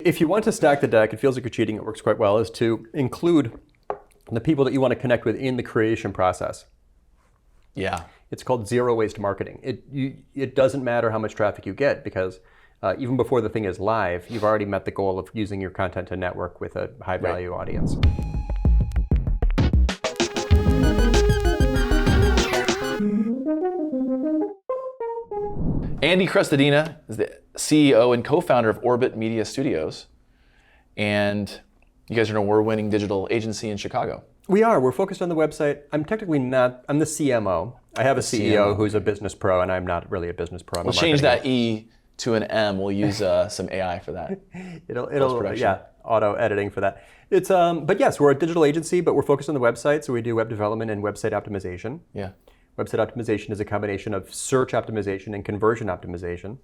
If you want to stack the deck, it feels like you're cheating, it works quite well, is to include the people that you want to connect with in the creation process. Yeah. It's called zero-waste marketing. It doesn't matter how much traffic you get because even before the thing is live, you've already met the goal of using your content to network with a high-value audience. Andy Crestodina is the CEO and co-founder of Orbit Media Studios. And you guys are an award-winning digital agency in Chicago. We are. We're focused on the website. I'm technically not. I'm the CMO. I have a CEO who's a business pro, and I'm not really a business pro. We'll change that E to an M. We'll use some AI for that. It'll yeah, auto editing for that. It's but yes, we're a digital agency, but we're focused on the website, so we do web development and website optimization. Yeah. Website optimization is a combination of search optimization and conversion optimization.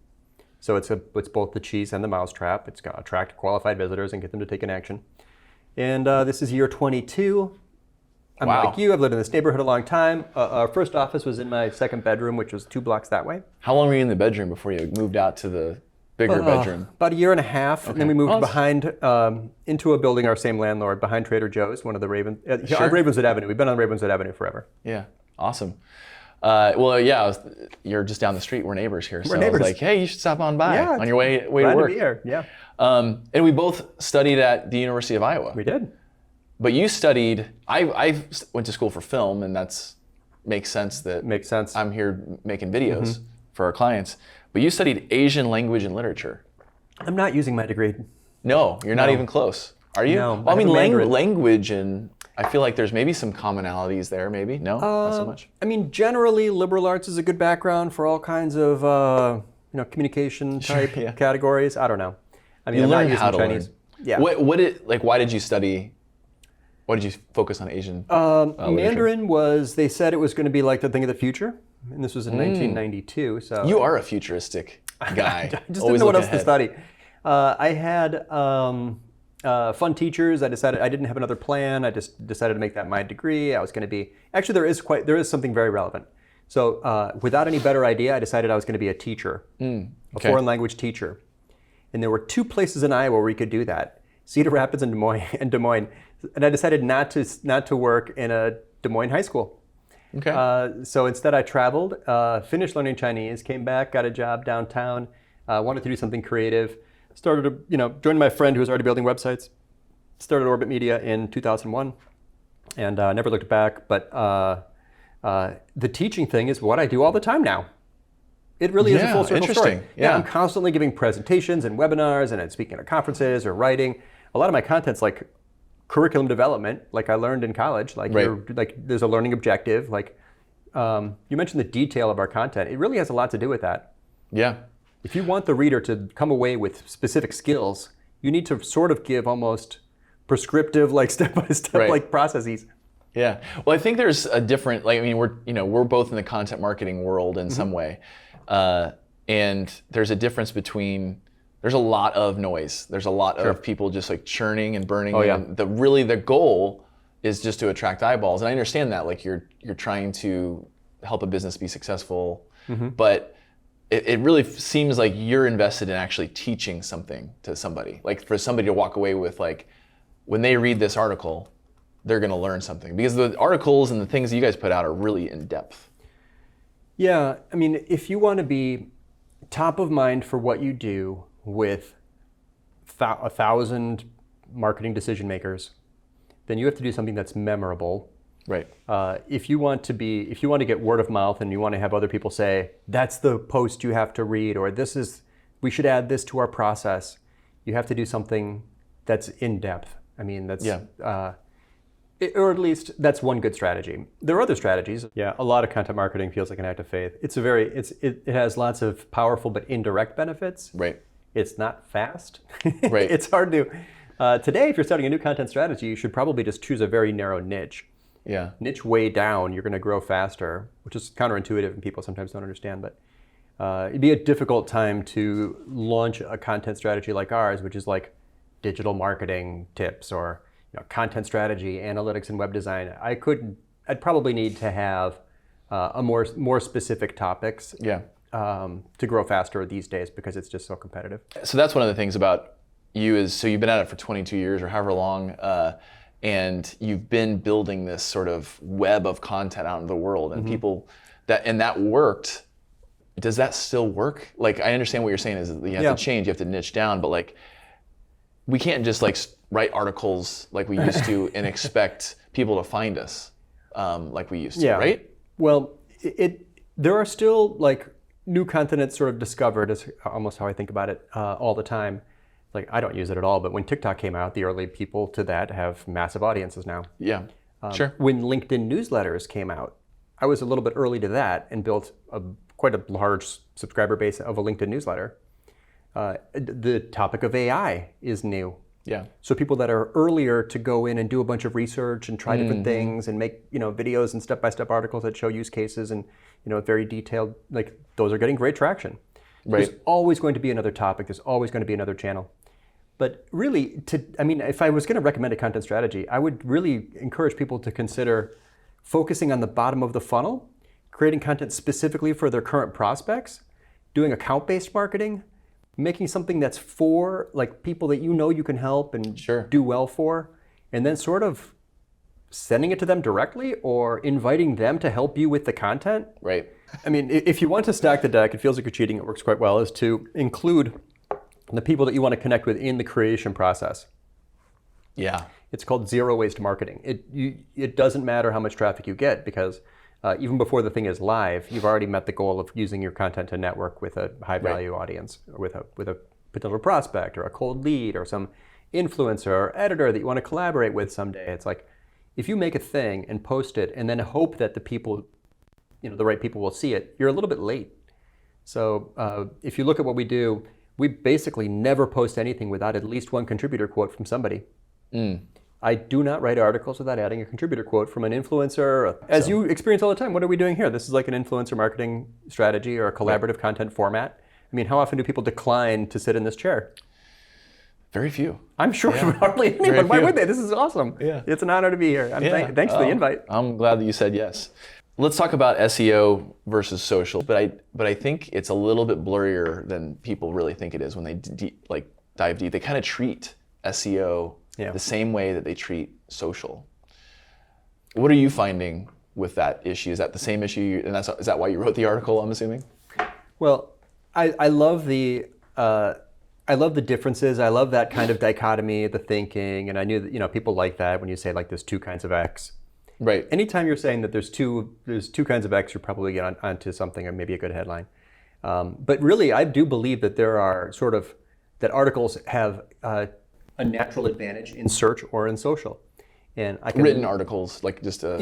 So it's both the cheese and the mousetrap. It's going to attract qualified visitors and get them to take an action. And this is year 22. I'm like you, I've lived in this neighborhood a long time. Our first office was in my second bedroom, which was 2 blocks that way. How long were you in the bedroom before you moved out to the bigger bedroom? About a year and a half, and then we moved behind into a building, our same landlord, behind Trader Joe's, one of the on Ravenswood Avenue. We've been on Ravenswood Avenue forever. Yeah, awesome. Well, yeah, you're just down the street. We're neighbors here. We're neighbors. I was like, hey, you should stop on by on your way to work. Glad to be here. Yeah. And we both studied at the University of Iowa. We did. But you studied, I went to school for film, and makes sense. I'm here making videos for our clients. But you studied Asian language and literature. I'm not using my degree. No, you're not even close. Are you? No. Well, I mean, language, and I feel like there's maybe some commonalities there, maybe? No, not so much? I mean, generally, liberal arts is a good background for all kinds of communication type categories. I don't know. I mean, you I'm learned not how using to Chinese. Learn. Why did you study? Why did you focus on Asian Mandarin they said it was going to be like the thing of the future. And this was in 1992. So you are a futuristic guy. I just didn't know what else to study. I had fun teachers. I decided I didn't have another plan. I just decided to make that my degree. I was going to be, actually there is something very relevant. So without any better idea, I decided I was going to be a teacher, a foreign language teacher. And there were 2 places in Iowa where you could do that. Cedar Rapids and Des Moines. And I decided not to work in a Des Moines high school. Okay. So instead I traveled, finished learning Chinese, came back, got a job downtown, wanted to do something creative, joined my friend who was already building websites, started Orbit Media in 2001, and never looked back. But the teaching thing is what I do all the time now. It really is a full circle story. Yeah, I'm constantly giving presentations and webinars and speaking at conferences or writing. A lot of my content's like curriculum development, like I learned in college. Like there's a learning objective. Like you mentioned the detail of our content. It really has a lot to do with that. Yeah. If you want the reader to come away with specific skills, you need to sort of give almost prescriptive, like step-by-step, like processes. Yeah. Well, I think there's a different, we're both in the content marketing world in some way. And there's a difference between, there's a lot of noise. There's a lot of people just like churning and burning. And the goal is just to attract eyeballs. And I understand that, like you're trying to help a business be successful, but it really seems like you're invested in actually teaching something to somebody. Like for somebody to walk away with, like, when they read this article, they're going to learn something, because the articles and the things that you guys put out are really in depth. Yeah, I mean, if you want to be top of mind for what you do with 1,000 marketing decision makers, then you have to do something that's memorable. Right. If you want to get word of mouth and you want to have other people say, that's the post you have to read, or we should add this to our process, you have to do something that's in depth. I mean, or at least that's one good strategy. There are other strategies. Yeah, a lot of content marketing feels like an act of faith. It has lots of powerful but indirect benefits. Right. It's not fast. Right. It's hard to. Today, if you're starting a new content strategy, you should probably just choose a very narrow niche. Yeah. Niche way down, you're going to grow faster, which is counterintuitive and people sometimes don't understand. But it'd be a difficult time to launch a content strategy like ours, which is like digital marketing tips or content strategy, analytics, and web design. I'd probably need to have a more specific topics. Yeah. To grow faster these days because it's just so competitive. So that's one of the things about so you've been at it for 22 years or however long, and you've been building this sort of web of content out in the world, and people that worked. Does that still work? Like, I understand what you're saying is that you have to change, you have to niche down, but like, we can't just like write articles like we used to and expect people to find us like we used to, right? Well, there are still like new content that's sort of discovered, is almost how I think about it all the time. Like, I don't use it at all, but when TikTok came out, the early people to that have massive audiences now. Yeah, sure. When LinkedIn newsletters came out, I was a little bit early to that and built quite a large subscriber base of a LinkedIn newsletter. The topic of AI is new. Yeah. So people that are earlier to go in and do a bunch of research and try different things and make videos and step-by-step articles that show use cases and very detailed, like those are getting great traction. Right. There's always going to be another topic. There's always going to be another channel. But really, if I was going to recommend a content strategy, I would really encourage people to consider focusing on the bottom of the funnel, creating content specifically for their current prospects, doing account-based marketing, making something that's for like people that you can help and do well for, and then sort of sending it to them directly or inviting them to help you with the content. Right. I mean, if you want to stack the deck, it feels like you're cheating, it works quite well, is to include the people that you want to connect with in the creation process. Yeah. It's called zero waste marketing. It doesn't matter how much traffic you get because even before the thing is live, you've already met the goal of using your content to network with a high value audience, or with a potential prospect or a cold lead or some influencer or editor that you want to collaborate with someday. It's like, if you make a thing and post it and then hope that the people, the right people will see it, you're a little bit late. So if you look at what we do, we basically never post anything without at least one contributor quote from somebody. I do not write articles without adding a contributor quote from an influencer. As you experience all the time, what are we doing here? This is like an influencer marketing strategy or a collaborative content format. I mean, how often do people decline to sit in this chair? Very few. I'm sure hardly anyone. Why would they? This is awesome. Yeah. It's an honor to be here. Thanks for the invite. I'm glad that you said yes. Let's talk about SEO versus social. But I think it's a little bit blurrier than people really think it is when they dive deep. They kind of treat SEO the same way that they treat social. What are you finding with that issue? Is that the same issue? And is that why you wrote the article, I'm assuming? Well, I love the differences. I love that kind of dichotomy, the thinking, and I knew that people like that when you say like there's two kinds of X. Right. Anytime you're saying that there's two kinds of X, you're probably get onto something or maybe a good headline. But really, I do believe that there are that articles have a natural advantage in search or in social. And written articles, like just a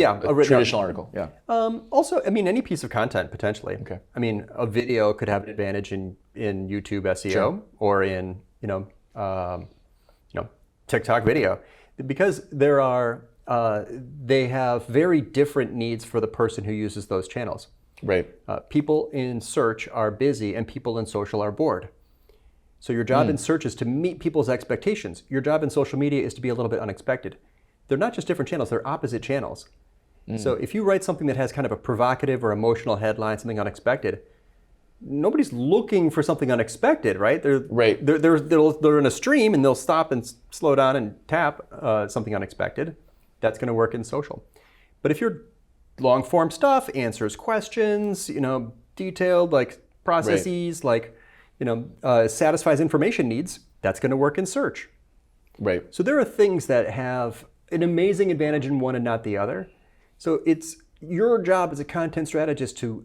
traditional article. Yeah. Also, any piece of content potentially. Okay. A video could have an advantage in YouTube SEO or in TikTok video, because they have very different needs for the person who uses those channels. Right. People in search are busy and people in social are bored. So your job in search is to meet people's expectations. Your job in social media is to be a little bit unexpected. They're not just different channels, they're opposite channels. So if you write something that has kind of a provocative or emotional headline, something unexpected, nobody's looking for something unexpected, right? They're in a stream and they'll stop and slow down and tap something unexpected. That's going to work in social. But if your long form stuff answers questions, detailed like processes, satisfies information needs, that's going to work in search. Right. So there are things that have an amazing advantage in one and not the other. So it's your job as a content strategist to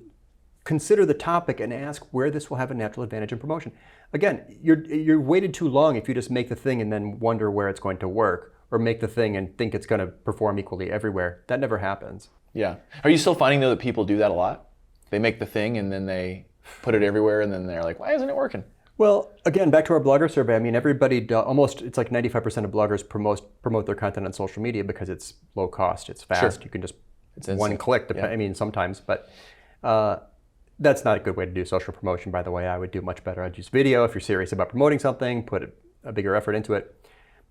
consider the topic and ask where this will have a natural advantage in promotion. Again, you're waited too long if you just make the thing and then wonder where it's going to work, or make the thing and think it's going to perform equally everywhere. That never happens. Yeah. Are you still finding though that people do that a lot? They make the thing and then they put it everywhere and then they're like, why isn't it working? Well, again, back to our blogger survey, everybody it's like 95% of bloggers promote their content on social media because it's low cost, it's fast, Sure. you can just, it's one click, sometimes, but that's not a good way to do social promotion, by the way. I would do much better. I'd use video if you're serious about promoting something, put a bigger effort into it.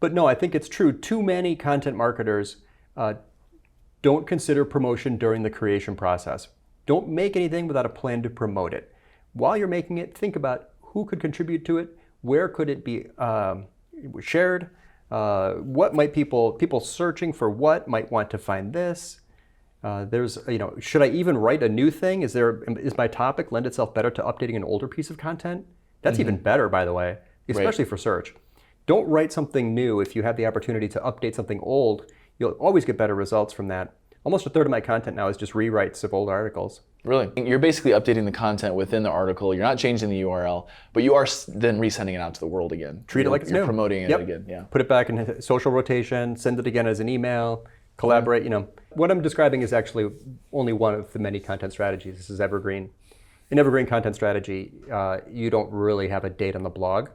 But no, I think it's true. Too many content marketers don't consider promotion during the creation process. Don't make anything without a plan to promote it. While you're making it, think about who could contribute to it, where could it be was shared? What might people searching for what might want to find this? There's, should I even write a new thing? Is my topic lend itself better to updating an older piece of content? That's even better, by the way, especially for search. Don't write something new if you have the opportunity to update something old. You'll always get better results from that. Almost a third of my content now is just rewrites of old articles. Really? You're basically updating the content within the article. You're not changing the URL, but you are then resending it out to the world again. Treat it like it's new. You're promoting it again. Yeah. Put it back in social rotation, send it again as an email, collaborate. What I'm describing is actually only one of the many content strategies. This is evergreen. In evergreen content strategy, you don't really have a date on the blog.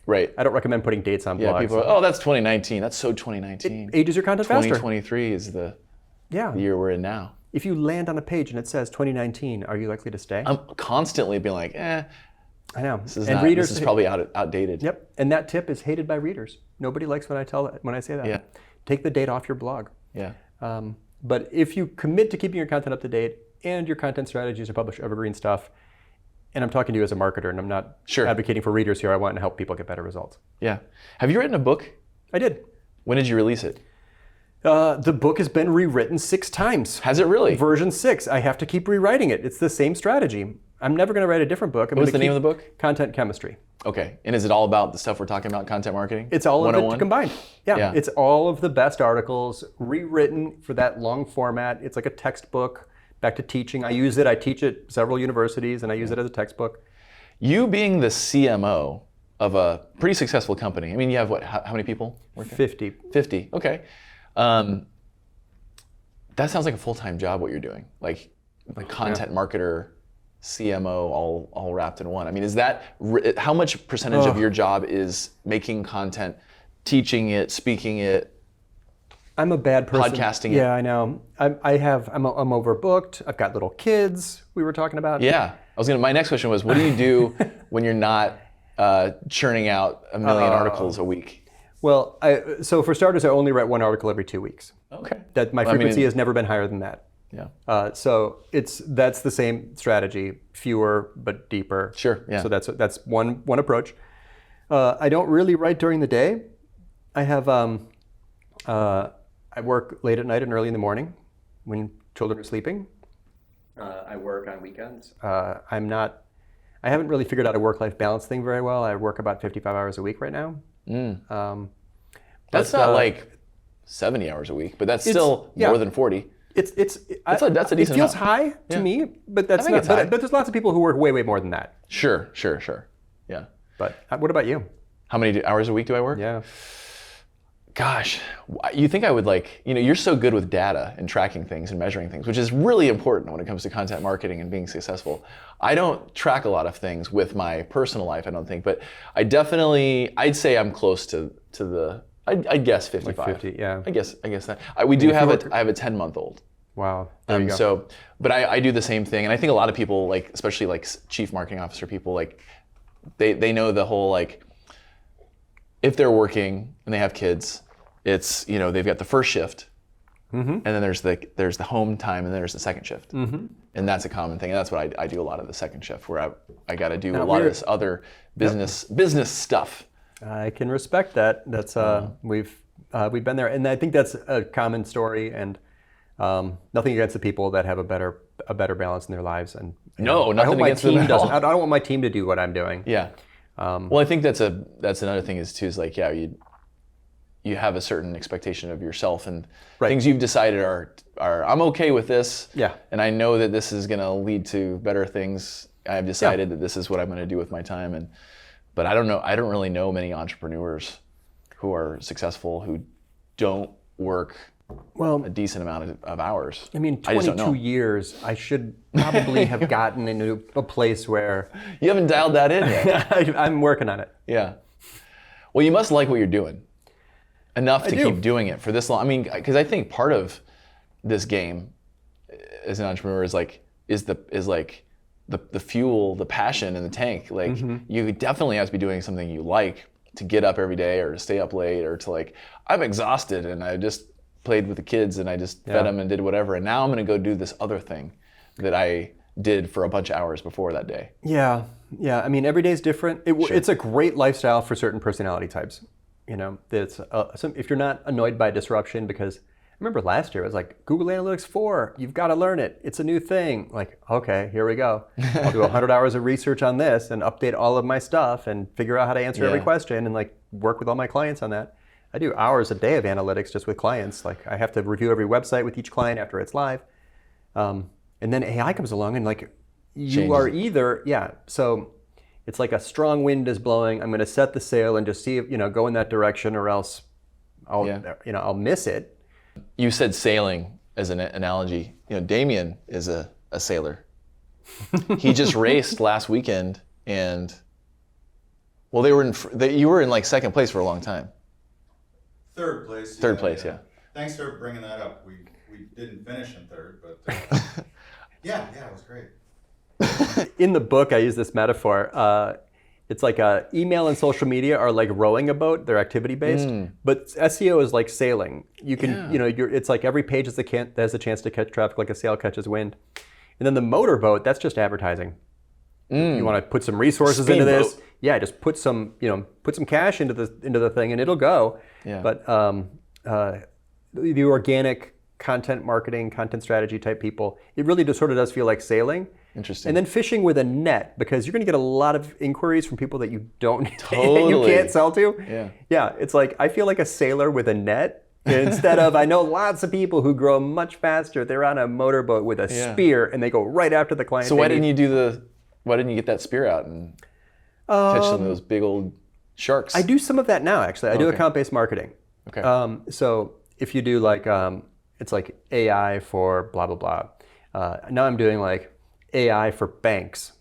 Right. I don't recommend putting dates on blogs. Yeah, people are, that's 2019. That's so 2019. It ages your content faster. 2023 is the year we're in now. If you land on a page and it says 2019, are you likely to stay? I'm constantly being like, I know. This is probably outdated. Yep. And that tip is hated by readers. Nobody likes when I say that. Yeah. Take the date off your blog. Yeah. But if you commit to keeping your content up to date and your content strategies to publish evergreen stuff, and I'm talking to you as a marketer, and I'm not advocating for readers here. I want to help people get better results. Yeah. Have you written a book? I did. When did you release it? The book has been rewritten 6 times. Has it really? Version 6. I have to keep rewriting it. It's the same strategy. I'm never going to write a different book. What's the name of the book? Content Chemistry. Okay. And is it all about the stuff we're talking about, content marketing? It's all of it combined. Yeah. It's all of the best articles rewritten for that long format. It's like a textbook. Back to teaching. I use it. I teach at several universities, and I use it as a textbook. You being the CMO of a pretty successful company. I mean, you have what? How many people working? 50. 50. Okay. That sounds like a full-time job. What you're doing, like content marketer, CMO, all wrapped in one. I mean, is that how much percentage of your job is making content, teaching it, speaking it? I'm a bad person. Podcasting it. Yeah, I know. I'm overbooked. I've got little kids. We were talking about. Yeah, my next question was, what do you do when you're not churning out 1 million articles a week? Well, so for starters, I only write 1 article every 2 weeks. Okay. My frequency has never been higher than that. Yeah. So that's the same strategy, fewer but deeper. Sure. Yeah. So that's one approach. I don't really write during the day. I have I work late at night and early in the morning when children are sleeping. I work on weekends. I haven't really figured out a work-life balance thing very well. I work about 55 hours a week right now. That's not like 70 hours a week, but that's still more than 40. That's a decent It feels amount. high to me, but that's not. But there's lots of people who work way more than that. Sure. Yeah. But what about you? How many hours a week do I work? Yeah. Gosh, you think I would you're so good with data and tracking things and measuring things, which is really important when it comes to content marketing and being successful. I don't track a lot of things with my personal life, I don't think, but I'd say I'm close to the, I'd guess 55. Like 50, yeah. I guess that. I have a 10-month-old. Wow, there you go. But I do the same thing, and I think a lot of people, especially chief marketing officer people, they know the whole, if they're working and they have kids, it's, they've got the first shift, and then there's the home time, and then there's the second shift. And that's a common thing, and that's what I do a lot of the second shift, where I got to do a lot of this other business stuff. I can respect that. That's we've been there, and I think that's a common story, and nothing against the people that have a better balance in their lives. And nothing against them at all. I don't want my team to do what I'm doing. Yeah. Well, I think that's another thing is you have a certain expectation of yourself, and things you've decided are I'm okay with this. Yeah. And I know that this is going to lead to better things. I've decided that this is what I'm going to do with my time, but I don't know. I don't really know many entrepreneurs who are successful who don't work a decent amount of hours. I mean, 22 years, I should probably have gotten into a place where... You haven't dialed that in yet. I'm working on it. Yeah. Well, you must like what you're doing enough to keep doing it for this long. I mean, because I think part of this game as an entrepreneur is the fuel, the passion in the tank. You definitely have to be doing something you like to get up every day, or to stay up late, or to I'm exhausted and I just played with the kids and I just fed them and did whatever, and now I'm going to go do this other thing that I did for a bunch of hours before that day. Yeah. I mean, every day is different. It's a great lifestyle for certain personality types. That's if you're not annoyed by disruption, because I remember last year it was like Google Analytics 4, you've got to learn it. It's a new thing. Like, okay, here we go. I'll do 100 hours of research on this and update all of my stuff and figure out how to answer every question and like work with all my clients on that. I do hours a day of analytics just with clients. Like I have to review every website with each client after it's live. And then AI comes along and like you are either, so it's like a strong wind is blowing. I'm going to set the sail and just see if, go in that direction, or else I'll miss it. You said sailing as an analogy. Damien is a sailor. He just raced last weekend, and well, you were in like second place for a long time. Third place. Third place, yeah. Thanks for bringing that up. We didn't finish in third, but yeah, it was great. In the book, I use this metaphor. It's like email and social media are like rowing a boat. They're activity based, but SEO is like sailing. You can, it's like every page has a chance to catch traffic, like a sail catches wind. And then the motorboat, that's just advertising. You want to put some resources into this. Yeah, just put some cash into the thing, and it'll go. Yeah. But the organic content marketing, content strategy type people, it really just sort of does feel like sailing. Interesting. And then fishing with a net, because you're going to get a lot of inquiries from people that you don't, totally. you can't sell to. Yeah. Yeah, it's like I feel like a sailor with a net instead of, I know lots of people who grow much faster. They're on a motorboat with a spear and they go right after the client. So why didn't you get that spear out and catch some of those big old sharks? I do some of that now, actually. I do account-based marketing. Okay. So if you do like, it's like AI for blah, blah, blah. Now I'm doing like AI for banks.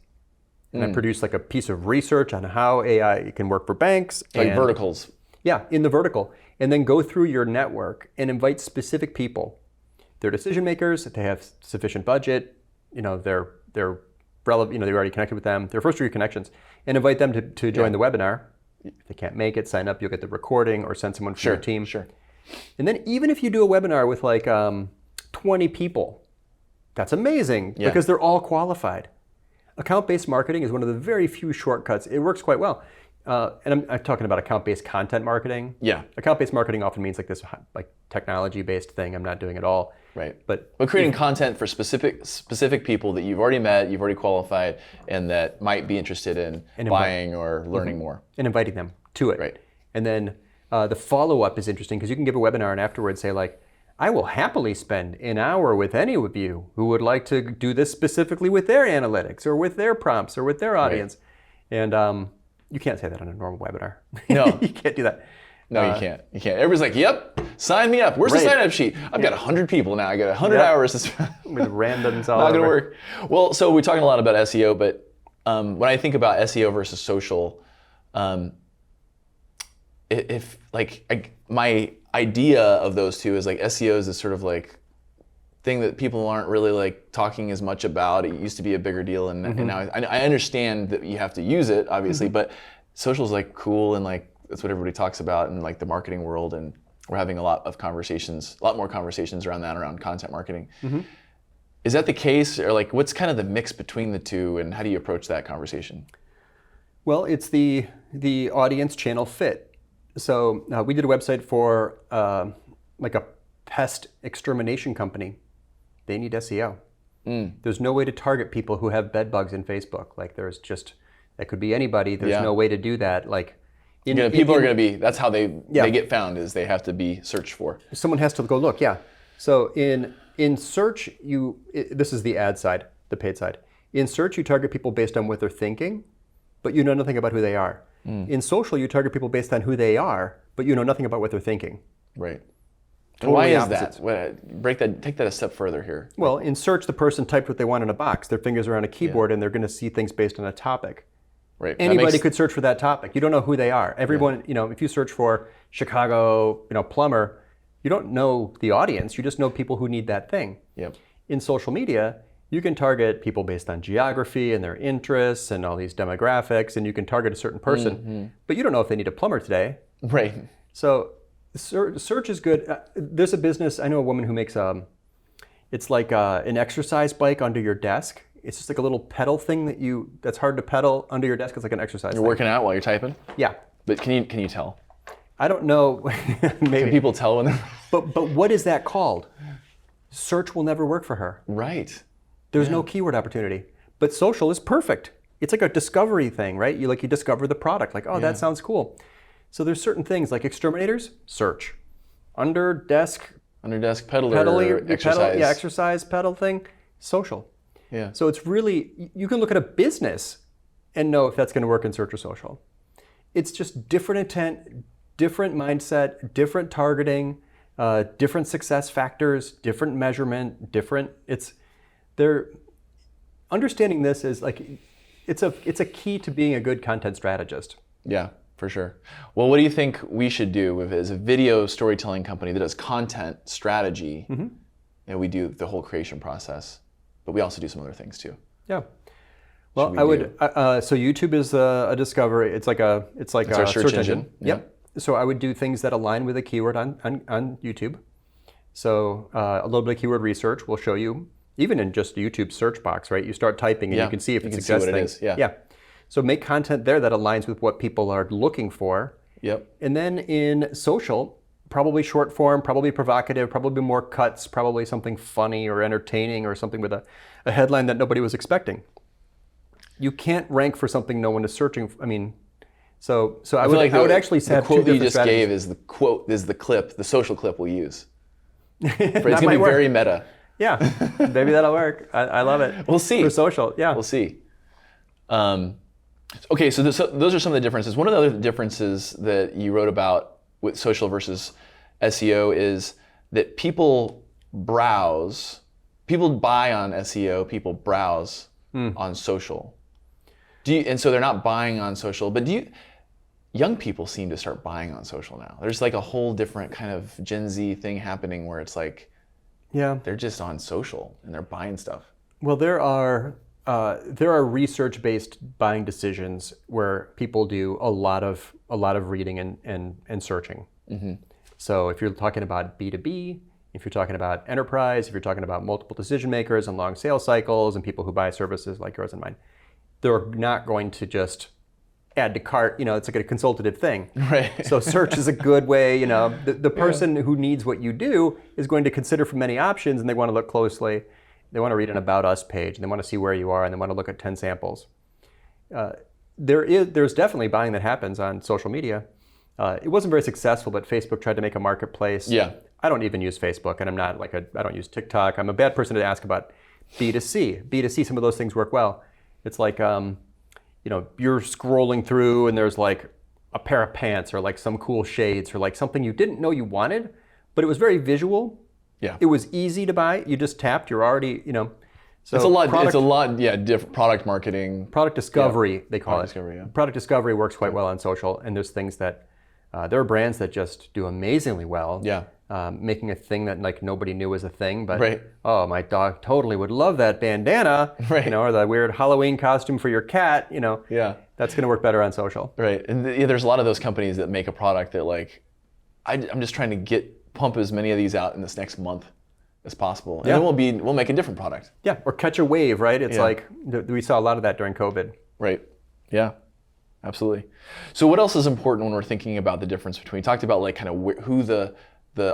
And I produce like a piece of research on how AI can work for banks. Like verticals. Yeah, in the vertical. And then go through your network and invite specific people. They're decision makers, they have sufficient budget, they're relevant, you're already connected with them, they're first-degree connections, and invite them to join the webinar. If they can't make it, sign up, you'll get the recording or send someone from your team. Sure. And then even if you do a webinar with like 20 people, that's amazing because they're all qualified. Account-based marketing is one of the very few shortcuts. It works quite well. And I'm talking about account-based content marketing. Yeah. Account-based marketing often means like this like technology-based thing. I'm not doing it all. Right. But creating content for specific people that you've already met, you've already qualified, and that might be interested in buying or learning more. And inviting them to it. Right. And then the follow-up is interesting because you can give a webinar and afterwards say like, I will happily spend an hour with any of you who would like to do this specifically with their analytics or with their prompts or with their audience. Right. And you can't say that on a normal webinar. No. You can't do that. No, you can't. You can't. Everybody's like, yep, sign me up. Where's the sign-up sheet? I've got 100 people now. I got 100 hours. With randoms all Not over. going to work. Well, so we're talking a lot about SEO, but when I think about SEO versus social, my idea of those two is like SEO is this sort of like thing that people aren't really like talking as much about. It used to be a bigger deal, and now I understand that you have to use it, obviously, but social is like cool and like that's what everybody talks about in like the marketing world, and we're having a lot more conversations around that, around content marketing. Is that the case, or like what's kind of the mix between the two, and how do you approach that conversation? Well, it's the audience channel fit. So we did a website for like a pest extermination company. They need SEO. There's no way to target people who have bed bugs in Facebook. Like that could be anybody. There's no way to do that. Like people are going to be, that's how they get found, is they have to be searched for. Someone has to go look, So in search, this is the ad side, the paid side. In search, you target people based on what they're thinking, but you know nothing about who they are. In social, you target people based on who they are, but you know nothing about what they're thinking. Right. Totally why is opposites. that? Take that a step further here. Well, in search, the person typed what they want in a box. Their fingers are on a keyboard, and they're going to see things based on a topic. Right. Anybody could search for that topic. You don't know who they are. Everyone, if you search for Chicago, plumber, you don't know the audience. You just know people who need that thing. Yep. In social media, you can target people based on geography and their interests and all these demographics, and you can target a certain person, but you don't know if they need a plumber today. Right. So search is good. There's a business, I know a woman who makes it's like an exercise bike under your desk. It's just like a little pedal thing that's hard to pedal under your desk. It's like an exercise You're thing. working out while you're typing? Yeah. But can you tell? I don't know. Maybe. Can people tell when they're... But what is that called? Search will never work for her. Right. There's no keyword opportunity. But social is perfect. It's like a discovery thing, right? You discover the product, like, oh, that sounds cool. So there's certain things like exterminators, search. Under desk peddler, exercise. Exercise pedal thing, social. Yeah. So it's really, you can look at a business and know if that's going to work in search or social. It's just different intent, different mindset, different targeting, different success factors, different measurement, understanding this is like, it's a key to being a good content strategist. Yeah, for sure. Well, what do you think we should do as a video storytelling company that does content strategy? And we do the whole creation process, but we also do some other things too. Yeah. Well, I would. So YouTube is a discovery. It's like a our search engine. Yep. So I would do things that align with a keyword on YouTube. So a little bit of keyword research will show you, even in just YouTube search box, right? You start typing and you can see if it's existing. Yeah. So make content there that aligns with what people are looking for. Yep. And then in social, probably short form, probably provocative, probably more cuts, probably something funny or entertaining or something with a headline that nobody was expecting. You can't rank for something no one is searching for. I mean, so I would actually have the quote two that you just strategies. gave is the clip, the social clip we'll use. But it's That gonna might be work. very meta. Yeah, maybe that'll work. I love it. We'll see. For social, yeah. We'll see. Okay, so those are some of the differences. One of the other differences that you wrote about with social versus SEO is that people buy on SEO, people browse on social. And so they're not buying on social, but young people seem to start buying on social now. There's like a whole different kind of Gen Z thing happening where it's like, they're just on social and they're buying stuff. Well, there are research-based buying decisions where people do a lot of reading and searching. So if you're talking about B2B, if you're talking about enterprise, if you're talking about multiple decision makers and long sales cycles and people who buy services like yours and mine, they're not going to just add to cart. It's like a consultative thing. Right. So search is a good way. The person who needs what you do is going to consider from many options, and they want to look closely. They want to read an About Us page, and they want to see where you are, and they want to look at 10 samples. There's definitely buying that happens on social media. It wasn't very successful, but Facebook tried to make a marketplace. Yeah. I don't even use Facebook, and I don't use TikTok. I'm a bad person to ask about B2C. B2C, some of those things work well. It's like, you're scrolling through and there's like a pair of pants or like some cool shades or like something you didn't know you wanted, but it was very visual. Yeah. It was easy to buy. You just tapped, you're already, So it's a lot, different product marketing. Product discovery, they call Product it. discovery, yeah. Product discovery works quite well on social, and there's things that, there are brands that just do amazingly well. Yeah. Making a thing that like nobody knew was a thing, but Right. oh, my dog totally would love that bandana, Right. Or the weird Halloween costume for your cat, Yeah. That's going to work better on social. Right, and there's a lot of those companies that make a product that like, I'm just trying to pump as many of these out in this next month as possible, and then we'll make a different product. Yeah, or catch a wave, right? It's like we saw a lot of that during COVID. Right. Yeah. Absolutely. So what else is important when we're thinking about the difference between? We talked about like kind of who the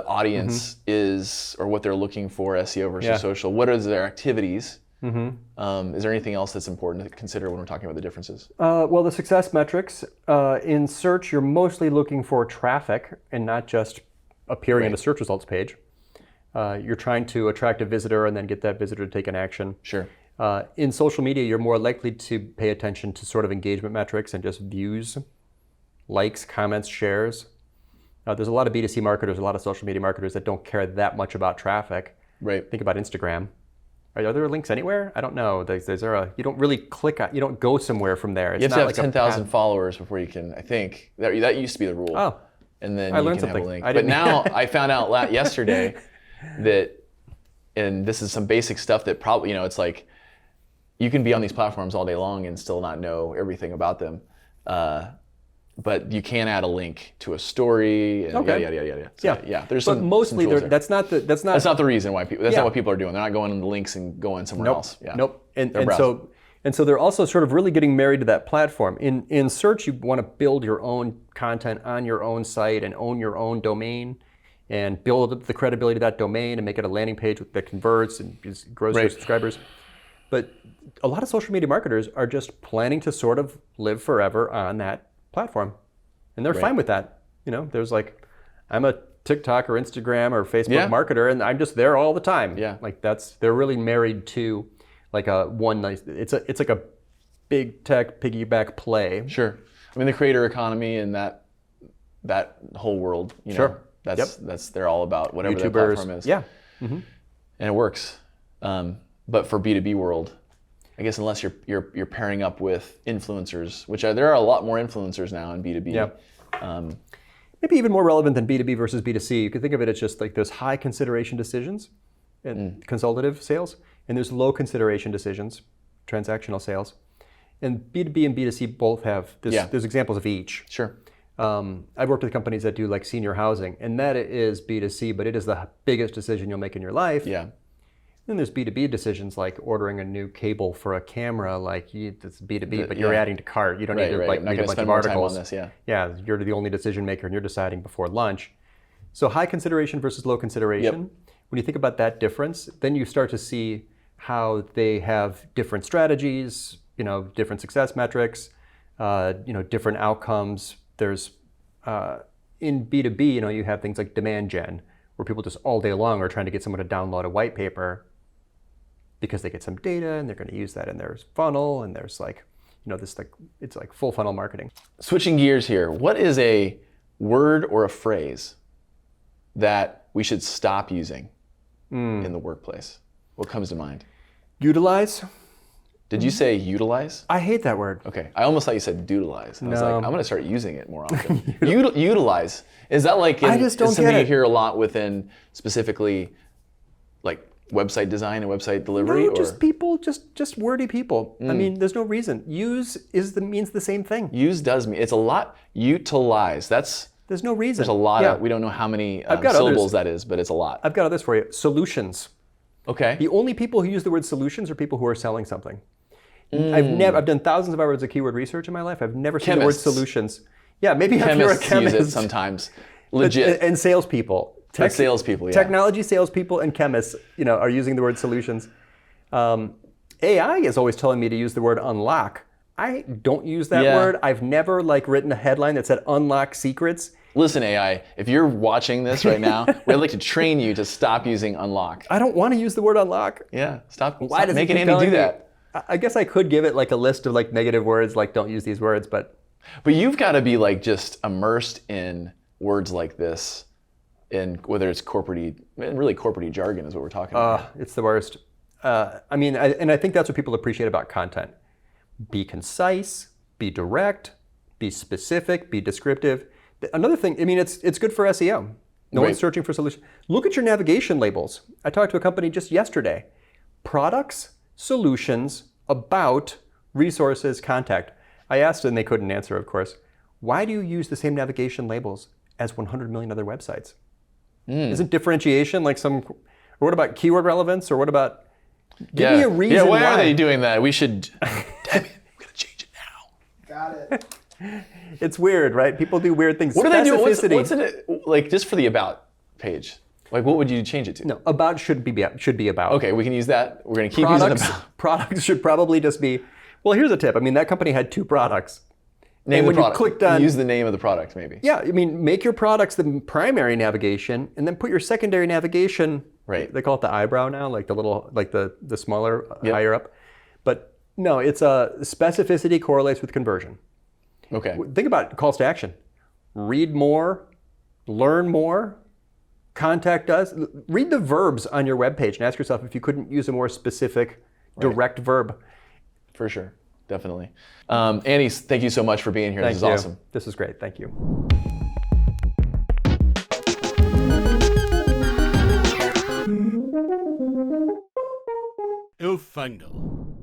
audience is or what they're looking for, SEO versus social. What are their activities? Is there anything else that's important to consider when we're talking about the differences? Well, the success metrics. In search, you're mostly looking for traffic and not just appearing in the search results page. You're trying to attract a visitor and then get that visitor to take an action. Sure. In social media, you're more likely to pay attention to sort of engagement metrics and just views, likes, comments, shares. There's a lot of B2C marketers, a lot of social media marketers that don't care that much about traffic. Right. Think about Instagram. Are there links anywhere? I don't know. You don't really click on, you don't go somewhere from there. You have to have 10,000 followers before you can, I think. That used to be the rule. Oh. And then I you learned can have a something. link. But now I found out yesterday that, and this is some basic stuff that probably, it's like, you can be on these platforms all day long and still not know everything about them. But you can add a link to a story and yada, yada, yada. So, there's but some mostly some tools there. that's not the reason why people, that's not what people are doing. They're not going on the links and going somewhere else. Yeah. Nope. And so And so they're also sort of really getting married to that platform. In search, you want to build your own content on your own site and own your own domain and build up the credibility of that domain and make it a landing page that converts and grows your subscribers. But a lot of social media marketers are just planning to sort of live forever on that platform. And they're fine with that. You know, there's like, I'm a TikTok or Instagram or Facebook marketer and I'm just there all the time. Yeah. Like they're really married to like it's like a big tech piggyback play. Sure. I mean, the creator economy and that whole world, you know, that's they're all about whatever their YouTubers. platform is. Yeah. And it works. But for B2B world, I guess unless you're pairing up with influencers, which there are a lot more influencers now in B2B. Yeah. Maybe even more relevant than B2B versus B2C. You can think of it as just like there's high consideration decisions in consultative sales, and there's low consideration decisions, transactional sales. And B2B and B2C both have there's examples of each. Sure. I've worked with companies that do like senior housing, and that is B2C, but it is the biggest decision you'll make in your life. Yeah. Then there's B2B decisions like ordering a new cable for a camera, like it's B2B, but you're adding to cart. You don't need to like read a bunch of articles. On this, yeah, you're the only decision maker and you're deciding before lunch. So high consideration versus low consideration. When you think about that difference, then you start to see how they have different strategies, you know, different success metrics, you know, different outcomes. There's in B2B, you know, you have things like demand gen, where people just all day long are trying to get someone to download a white paper because they get some data and they're going to use that in their funnel, and there's like, you know, this like it's like full funnel marketing. Switching gears here, what is a word or a phrase that we should stop using in the workplace? What comes to mind? Utilize. Did you say utilize? I hate that word. Okay, I almost thought you said doodleize. I was like, I'm going to start using it more often. Utilize. Is that like I just don't is something get you it. hear a lot within specifically like website design and website delivery? No, just people, just wordy people. I mean, there's no reason. Use means the same thing. Use does mean, it's a lot. Utilize, There's no reason. there's a lot of, we don't know how many got syllables others. that is, but it's a lot. I've got others for you. Solutions. Okay. The only people who use the word solutions are people who are selling something. I've done thousands of hours of keyword research in my life. I've never seen the word Chemists. solutions. Yeah, maybe if you're a Chemists chemist. use it sometimes. Legit. And salespeople. Like salespeople, yeah. Technology salespeople and chemists, you know, are using the word solutions. AI is always telling me to use the word unlock. I don't use that word. I've never like written a headline that said unlock secrets. Listen, AI, if you're watching this right now, we'd like to train you to stop using unlock. I don't want to use the word unlock. Yeah, stop Why does it making keep Andy telling do me? that. I guess I could give it like a list of like negative words, like don't use these words, but But you've got to be like just immersed in words like this, in whether it's really corporate jargon is what we're talking about. it's the worst. I mean, I think that's what people appreciate about content. Be concise, be direct, be specific, be descriptive. Another thing, I mean, it's good for SEO. No one's searching for solutions. Look at your navigation labels. I talked to a company just yesterday. Products, solutions, about, resources, contact. I asked and they couldn't answer, of course. Why do you use the same navigation labels as 100 million other websites? Isn't differentiation like or what about keyword relevance, or what about, give me a reason Yeah, why are they doing that? We should, damn it, we gotta change it now. Got it. It's weird, right? People do weird things. What do they do? What's Specificity. in it, like just for the about page? Like what would you change it to? No, about should be about. Okay, we can use that. We're gonna keep using about. Products should probably just be, well, here's a tip. I mean, that company had 2 products. Name And the when you product. clicked on- Use the name of the product, maybe. Yeah, I mean, make your products the primary navigation, and then put your secondary navigation. Right. They call it the eyebrow now, like the little, like the smaller, higher up. But no, it's specificity correlates with conversion. Okay. Think about calls to action. Read more, learn more, contact us. Read the verbs on your webpage and ask yourself if you couldn't use a more specific, direct verb. For sure, definitely. Andy, thank you so much for being here. This is awesome. This is great. Thank you. Eu fango.